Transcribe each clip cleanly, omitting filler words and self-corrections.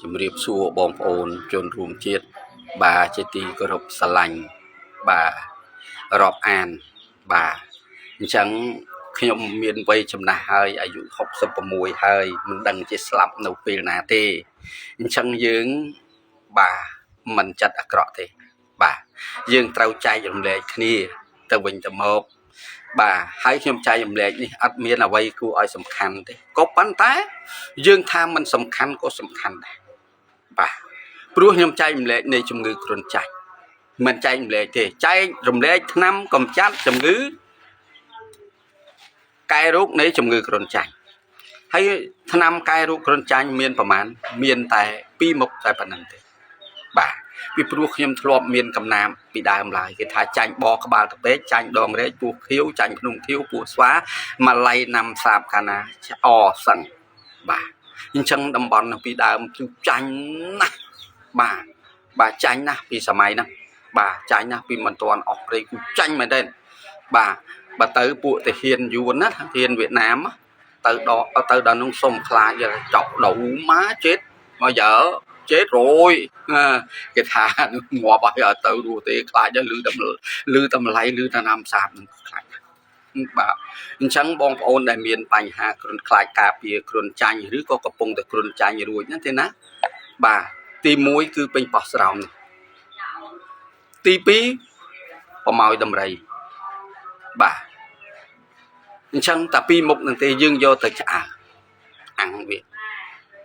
ជំរាបសួរបងប្អូនជនរួមជាតិបាទជាទីគោរពស្រឡាញ់បាទរាប់អានបាទអញ្ចឹងខ្ញុំមានវ័យចំណាស់ហើយអាយុ66ហើយមិនដឹងជាស្លាប់នៅពេលណាទេអញ្ចឹងយើងបាទមិនចិត្តអាក្រក់ទេបាទយើងត្រូវចែករំលែកគ្នាទៅវិញទៅមកបាទហើយខ្ញុំចែករំលែកនេះអត់មានអ្វីគួរឲ្យសំខាន់ទេក៏ប៉ុន្តែយើងថាมันសំខាន់ក៏សំខាន់ដែរបាទព្រោះខ្ញុំចែករំលែកនៃជំងឺគ្រុនចាញ់មិនចែករំលែកទេចែករំលែកថ្នាំកម្ចាត់ជំងឺកែរោគនៃជំងឺគ្រុនចាញ់ហើយថ្នាំកែរោគគ្រុនចាញ់មានប្រមាណមានតែ2មុខតែប៉ុណ្្នឹងទេបាទពីព្រោះខ្ញុំធ្លាប់មានកំណាមពីដើមឡើយគេថាចាញ់បក្បាលកាពេកចាញ់ដងរែកពោះខៀវចាញ់ភ្នំខៀវពោះស្វាម៉ាឡៃណាំសាបកាណាឆ្អសឹងបាទអញ្ចឹងតំបន់ពីដើមគឺចាញ់ណាស់បាទចាញ់ណាស់ពីសម័យហ្នឹងបាទចាញ់ណាស់ពីមិនទាន់អស់ព្រៃគឺចាញ់មែនទេបាទបើទៅពួកទាហានយួនណាទាហានវៀតណាមទៅដល់នោះសុំខ្លាចចောက်ដូវមកchếtមកយើchết rồi គេថាងាប់ឲ្យទៅរស់ទេខ្លាចលឺតម្លៃលឺតាមសាបនឹងខ្លាចបាទអញ្ចឹងបងប្អូនដែលមានបញ្ហាគ្រុនខ្លាចការពារគ្រុនចាញ់ឬក៏កំពុងតែគ្រុនចាញ់រួចហ្នឹងទេណាបាទទី1គឺពេញប៉ោះស្រោមទី2ប្រម៉ោយដំរីបាទអញ្ចឹងតែពីមុខនឹងទេយើងយកទៅឆ្អើរអាំងវា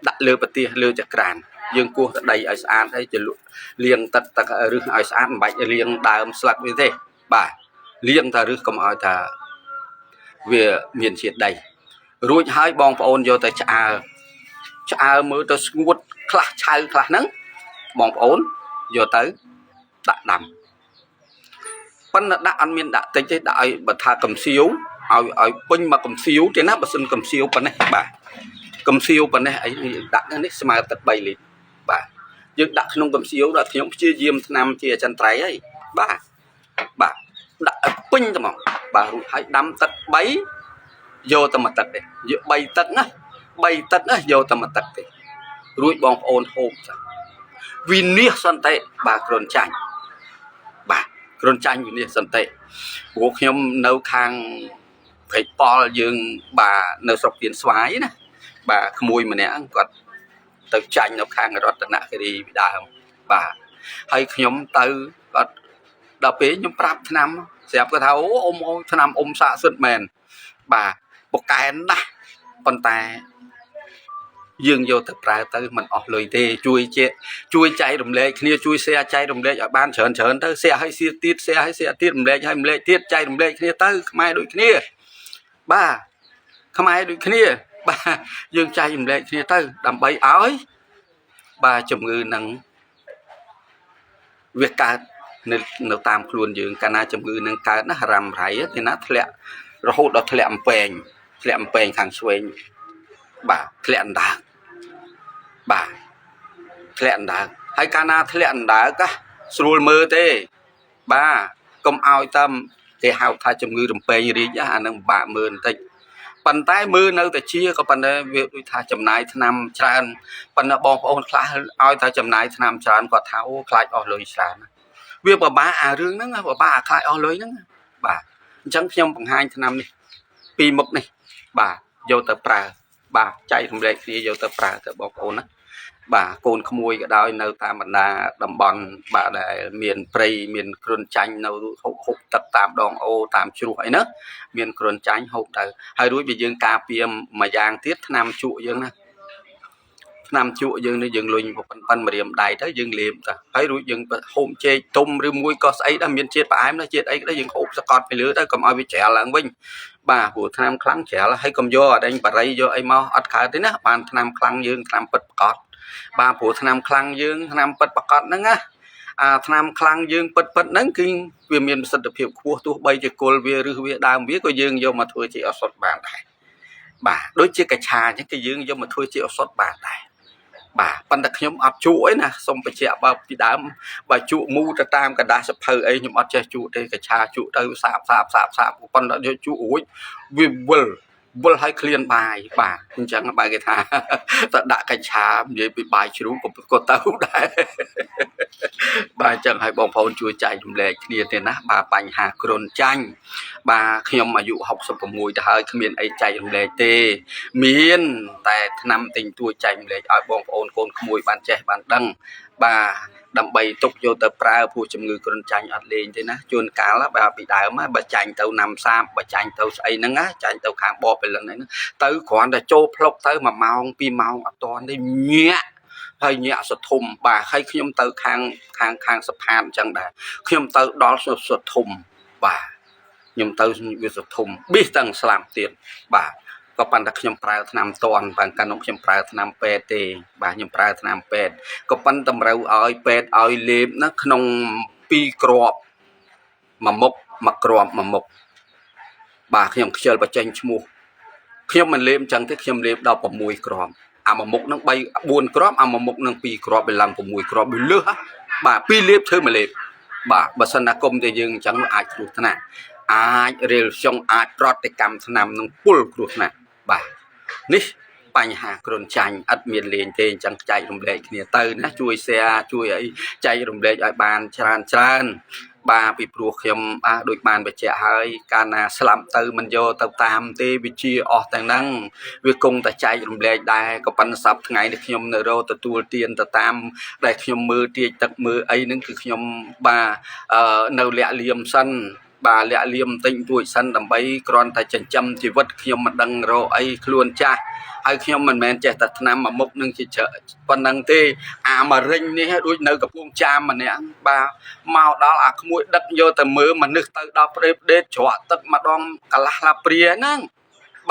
ដាក់លើប្រទេសលើចក្រានយើងគោះទៅដីឲ្យស្អាតហើយចលក់លាងទឹករឹសឲ្យស្អាតមិនបាច់លាងដើមស្លឹកវាទេបាទលាងតែរឹសកុំឲ្យថាវាមានជាតិដីរួចហើយបងប្អូនយកទៅឆ្អើរមើលទៅស្ងួតខ្លះឆៅខ្លះហ្នឹងបងប្អូនយកទៅដាក់ដាំប៉ុន្តែដាក់អត់មានដាក់តិចទេដាក់ឲ្យបើថាកំសៀវឲ្យពេញមកកំសៀវទេណាបើសិនកំសៀវប៉ុណ្ណេះបាទកំសៀវប៉ុណ្ណេះអីដាក់នេះស្មើទឹក3លីត្របាទយើងដាក់ក្នុងកំសៀវដល់ខ្ញុំព្យាយាមថ្នាំជាអចិន្ត្រៃយ៍ហើយបាទដាក់ឲ្យពេញទៅមកបាទរួចហើយដាំទឹក3យកទៅមកទឹកទេយក3ទឹកណាយកទៅមកទឹកទេរួចបងប្អូនហូបចាវិនិច្ឆ័យសន្តិបាទគ្រុនចាញ់បាទគ្រុនចាញ់វិនិច្ឆ័យសន្តិព្រោះខ្ញុំនៅខាងព្រៃប៉លយើងបាទនៅស្រុកទៀនស្វាយណាបាទក្មួយម្នាក់គាត់ទៅចាញ់នៅខាងរតនគិរីពីដើមបាទហើយខ្ញុំទៅគាត់ដល់ពេលខ្ញុំប្រាប់ថ្នាំស្រាប់គាត់ថាអូអ៊ំអូថ្នាំអ៊ំស័ក្តិសិទ្ធិមែនបាទពូកែណាស់ប៉ុន្តែយើងយកទៅប្រើទៅមិនអស់លុយទេជួយចែករំលែកគ្នាជួយ share ចែករំលែកឲ្យបានច្រើនទៅ share ឲ្យ share ទៀត share ឲ្យ share ទៀតរំលែកឲ្យរំលែកទៀតចែករំលែកគ្នាទៅខ្មែរដូចគ្នាបាទខ្មែរដូចគ្នាបាទយើងចែករំលែកគ្នាទៅដើម្បីឲ្យបាទជំងឺនឹងវាកើតនៅតាមខ្លួនយើងកាលណាជំងឺនឹងកើតណារ៉ាំរ៉ៃទេណាធ្លាក់រហូតដល់ធ្លាក់អំពែងខាងឆ្វេងបាទធ្លាក់អណ្ដើកបាទធ្លាក់អណ្ដើកហើយកាលណាធ្លាក់អណ្ដើកស្រួលមើលទេបាទកុំឲ្យតាមគេហៅថាជំងឺរំពេងរីកអានឹងពិបាកមើលបន្តិចប៉ុន្តែមើលនៅតែជាក៏ប៉ុន្តែវាដូចថាចំណាយថ្នាំច្រើនប៉ុន្តែបងប្អូនខ្លះឲ្យតែចំណាយថ្នាំច្រើនគាត់ថាអូខ្លាចអស់លុយច្រើនវាពិបាកអារឿងហ្នឹងពិបាកអាខ្លាចអស់លុយហ្នឹងបាទអញ្ចឹងខ្ញុំបង្ហាញថ្នាំនេះពីរមុខនេះបាទយកទៅប្រើបាទចែករំលែកគ្នាយកទៅប្រើទៅបងប្អូនណាបាទកូនក្មួយក៏ដោយនៅតាមបណ្ដាតំបន់បាទដែលមានព្រៃមានគ្រុនចាញ់នៅហូបទឹកតាមដងអូតាមជ្រោះអីណាមានគ្រុនចាញ់ហូបទៅហើយរួចវាយើងការពារមួយយ៉ាងទៀតថ្នាំជក់យើងណាថ្នាំជក់យើងនេះយើងលុញប៉ុនម្រាមដៃទៅយើងលាបទៅហើយរួចយើងហូបចេកទុំឬមួយក៏ស្អីដែរមានជាតិផ្អែមណាជាតិអីក៏ដែរយើងហូបសកត់ពីលើទៅកុំឲ្យវាច្រាលឡើងវិញបាទព្រោះថ្នាំខ្លាំងច្រាលហើយកុំយកអដែងបារីយកអីមកអត់កើតទេណាបានថ្នាំខ្លាំងយើងថ្នាំពិតប្រកបបាទព្រោះថ្នាំខ្លាំងយើងថ្នាំពិតប្រកបហ្នឹងណាថ្នាំខ្លាំងយើងពិតហ្នឹងគឺវាមានប្រសិទ្ធភាពខ្ពស់ទោះបីជាគល់វាឬវាដើមវាក៏យើងយកមកធ្វើជាឱសថបានដែរបាទដូចជាកញ្ឆាអញ្ចឹងគឺយើងយកមកធ្វើជាឱសថបានដែរបាទប៉ុន្តែខ្ញុំអត់ជក់អីណាសុំបញ្ជាក់បើពីដើមបើជក់មូទៅតាមកដាសភៅអីខ្ញុំអត់ចេះជក់ទេកញ្ឆាជក់ទៅសាបប៉ុន្តែយកជក់រួចវា វល់ឲ្យឃ្លានបាយបាទអញ្ចឹងបើគេថាតើដាក់កញ្ឆានិយាយពីបាយជ្រូកក៏ទៅដែរបាទអញ្ចឹងឲ្យបងប្អូនជួយចែករំលែកគ្នាទេណាបាទបញ្ហាគ្រុនចាញ់បាទខ្ញុំអាយុ66ទៅហើយគ្មានអីចែករំលែកទេមានតែឆ្នាំទិញទួចែករំលែកឲ្យបងប្អូនកូនក្មួយបានចេះបានដឹងបាទដើម្បីទុកយកទៅប្រើព្រោះជំងឺគ្រុនចាញ់អត់លេងទេណាជួនកាលបាទពីដើមបើចាញ់ទៅណាំសាបបើចាញ់ទៅស្អីហ្នឹងណាចាញ់ទៅខាងបបពេលហ្នឹងទៅគ្រាន់តែចូលផ្លុកទៅ1ម៉ោង2ម៉ោងអត់ទាន់ទេញាក់ហើយញាក់សធុំបាទហើយខ្ញុំទៅខាងសផានអញ្ចឹងដែរខ្ញុំទៅដល់សធុំបាទខ្ញុំទៅវាសធុំប៊ីសទាំងស្លាប់ទៀតបាទក៏ប៉ុន្តែខ្ញុំប្រើថ្នាំតន់បាទកាលនោះខ្ញុំប្រើថ្នាំពេទ្យទេបាទខ្ញុំប្រើថ្នាំពេទ្យក៏ប៉ុន្តែតម្រូវឲ្យពេទ្យឲ្យលេបណាក្នុង2គ្រាប់មួយមុខមួយគ្រាប់មួយមុខបាទខ្ញុំខ្ជិលបញ្ចេញឈ្មោះខ្ញុំមិនលេបអញ្ចឹងទេខ្ញុំលេបដល់6គ្រាប់អាមួយមុខនឹង3 4គ្រាប់អាមួយមុខនឹង2គ្រាប់វាឡើង6គ្រាប់វាលើសបាទ2លេបធ្វើមួយលេបបាទបើសិនណាគុំតែយើងអញ្ចឹងអាចគ្រោះថ្នាក់អាចរៀលចុងអាចប្រតិកម្មថ្នាំនឹងពុលគ្រោះថ្នាក់បាទនេះបញ្ហាគ្រុនចាញ់អត់មានលេងទេអញ្ចឹងចែករំលែកគ្នាទៅណាជួយ share ជួយអីចែករំលែកឲ្យបានច្រើនបាទពីព្រោះខ្ញុំដូចបានបញ្ជាក់ហើយកាលណាស្លាប់ទៅមិនយកទៅតាមទេវិជាអស់ទាំងហ្នឹងវាគង់តែចែករំលែកដែរក៏ប៉ុន្តែសប្តាហ៍ថ្ងៃនេះខ្ញុំនៅរកទទួលទានទៅតាមដែលខ្ញុំមើលទាយទឹកមើលអីហ្នឹងគឺខ្ញុំបាទនៅលាក់លៀមសិនបាទលាក់លៀមទិញទួចសិនដើម្បីគ្រាន់តែចិញ្ចឹមជីវិតខ្ញុំមិនដឹងរកអីខ្លួនចាស់ហើយខ្ញុំមិនមែនចេះតែថ្នាំមួយមុខនឹងជាប៉ុណ្ណឹងទេអាមរិញនេះដូចនៅកំពង់ចាមម្នាក់បាទមកដល់អាក្មួយដឹកយកទៅមើលមនុស្សទៅដល់ព្រៃដេតច្រកទឹកម្ដងកន្លះឡាព្រាហ្នឹង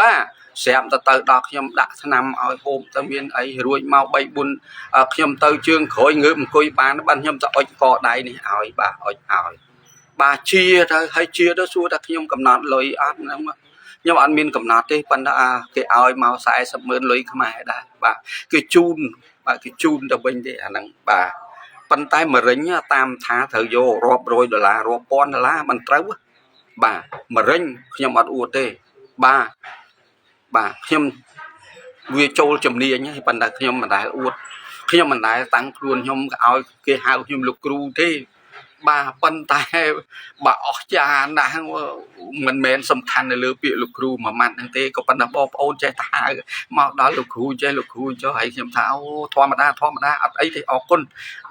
បាទស្រាប់ទៅដល់ខ្ញុំដាក់ថ្នាំឲ្យហូបទៅមានអីរួចមក3 4ខ្ញុំទៅជើងក្រោយងើបអង្គុយបានបាទខ្ញុំទៅអុចកដៃនេះឲ្យបាទអុចឲ្យបាទជាទៅហើយជាទៅសួរថាខ្ញុំកំណត់លុយអត់ហ្នឹងខ្ញុំអត់មានកំណត់ទេប៉ុន្តែគេឲ្យមក40,000លុយខ្មែរដែរបាទគេជូនបាទគេជូនទៅវិញទេអាហ្នឹងបាទប៉ុន្តែមរិញតាមថាត្រូវយករាប់រយដុល្លាររាប់ពាន់ដុល្លារមិនត្រូវបាទមរិញខ្ញុំអត់អួតទេបាទខ្ញុំវាចូលជំនាញហើយប៉ុន្តែខ្ញុំមិនដែលអួតខ្ញុំមិនដែលតាំងខ្លួនខ្ញុំឲ្យគេហៅខ្ញុំលោកគ្រូទេបាទប៉ុន្តែបើអស់ចាណាស់មិនមែនសំខាន់នៅលើពាក្យលោកគ្រូមួយម៉ាត់ហ្នឹងទេក៏ប៉ុន្តែបងប្អូនចេះតែហៅមកដល់លោកគ្រូចេះលោកគ្រូចុះហើយខ្ញុំថាអូធម្មតាអត់អីទេអរគុណ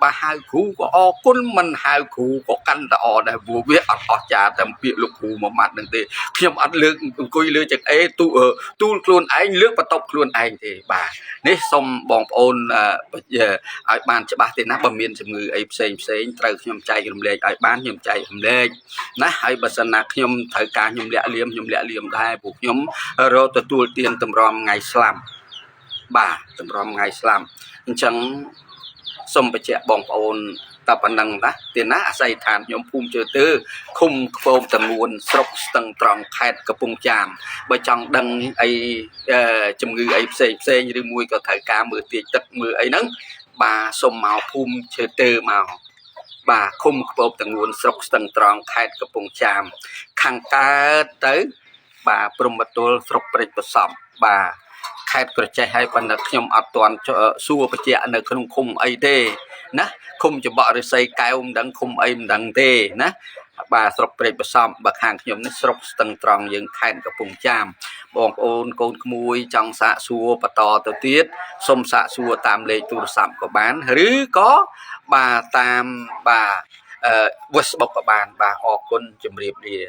បើហៅគ្រូក៏អរគុណមិនហៅគ្រូក៏កាន់តែអរដែរព្រោះវាអត់អស់ចាតែពាក្យលោកគ្រូមួយម៉ាត់ហ្នឹងទេខ្ញុំអត់លើកអង្គុយលើចង្អេរទូលខ្លួនឯងលើកបន្ទប់ខ្លួនឯងទេបាទនេះសូមបងប្អូនឲ្យបានច្បាស់ទេណាបើមានជំងឺអីផ្សេងត្រូវខ្ញុំចែករំលែកឲ្យបានខ្ញុំចែករំលែកណាហើយបើសិនណាខ្ញុំត្រូវការខ្ញុំលាក់លៀមដែរព្រោះខ្ញុំរកទទួលទានតម្រាំថ្ងៃស្លាប់បាទតម្រាំថ្ងៃស្លាប់អញ្ចឹងសូមបញ្ជាក់បងប្អូនតែប៉ុណ្្នឹងណាទេណាអាស័យដ្ឋានខ្ញុំភូមិជើទើឃុំខ្ពងតនួនស្រុកស្ទឹងត្រង់ខេត្តកំពង់ចាមបើចង់ដឹងអីជំងឺអីផ្សេងឬមួយក៏ត្រូវការមើលទាយទឹកមើលអីហ្នឹងបាទសូមមកភូមិជើទើមកបាទឃុំខ្ពងតនួនស្រុកស្ទឹងត្រង់ខេត្តកំពង់ចាមខាងកើតទៅបាទព្រំបទល់ស្រុកព្រែកប្រសពបាទខេត្តក្រចេះហើយប៉ុន្តែខ្ញុំអត់ទាន់សួរបញ្ជាក់នៅក្នុងឃុំអីទេណាឃុំចំបក់រិស័យកែវមិនដឹងឃុំអីមិនដឹងទេណាបាទស្រុកព្រែកប្រសពបើខាងខ្ញុំនេះស្រុកស្ទឹងត្រង់យើងខេត្តកំពង់ចាមបងប្អូនកូនក្មួយចង់សាកសួរបន្តទៅទៀតសូមសាកសួរតាមលេខទូរស័ព្ទក៏បានឬក៏បាទតាមបាទFacebook ក៏បានបាទអរគុណជម្រាបលា